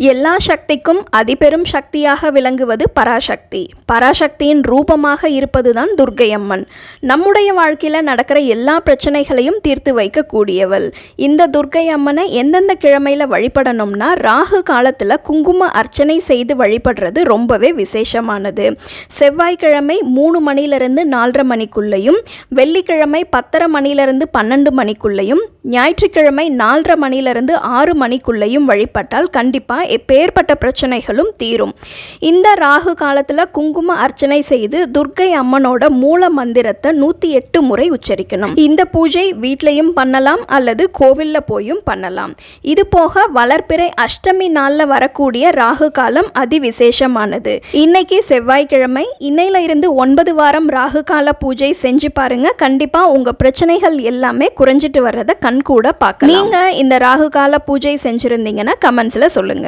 எல்லா சக்திக்கும் அதிபெரும் சக்தியாக விளங்குவது பராசக்தி. பராசக்தியின் ரூபமாக இருப்பதுதான் துர்க்கை அம்மன். நம்முடைய வாழ்க்கையில் நடக்கிற எல்லா பிரச்சனைகளையும் தீர்த்து வைக்கக்கூடியவள். இந்த துர்க்கை அம்மனை எந்தெந்த கிழமையில் வழிபடணும்னா, ராகு காலத்தில் குங்கும அர்ச்சனை செய்து வழிபடுறது ரொம்பவே விசேஷமானது. செவ்வாய்க்கிழமை 3 மணிலிருந்து 4:30 மணிக்குள்ளேயும், வெள்ளிக்கிழமை 10:30 மணிலிருந்து 12 மணிக்குள்ளேயும், ஞாயிற்றுக்கிழமை 4:30 மணிலிருந்து 6 மணிக்குள்ளேயும் வழிபட்டால் கண்டிப்பாக எப்பேற்பட்ட பிரச்சனைகளும் தீரும். இந்த ராகு காலத்தில் குங்கும அர்ச்சனை செய்து துர்க்கை அம்மனோட மூல மந்திரத்தை 108 முறை உச்சரிக்கணும். இந்த பூஜை வீட்லையும் பண்ணலாம் அல்லது கோவில்ல போயும் பண்ணலாம். இது போக வளர்பிறை அஷ்டமி நாளில் வரக்கூடிய ராகு காலம் அதிவிசேஷமானது. இன்னைக்கு செவ்வாய்க்கிழமை, இன்னையில இருந்து 9 வாரம் ராகு கால பூஜை செஞ்சு பாருங்க. கண்டிப்பா உங்க பிரச்சனைகள் எல்லாமே குறைஞ்சிட்டு வர்றதை கண்கூட பார்க்கலாம். நீங்க இந்த ராகு கால பூஜை செஞ்சிருந்தீங்கன்னா கமெண்ட்ஸ்ல சொல்லுங்க.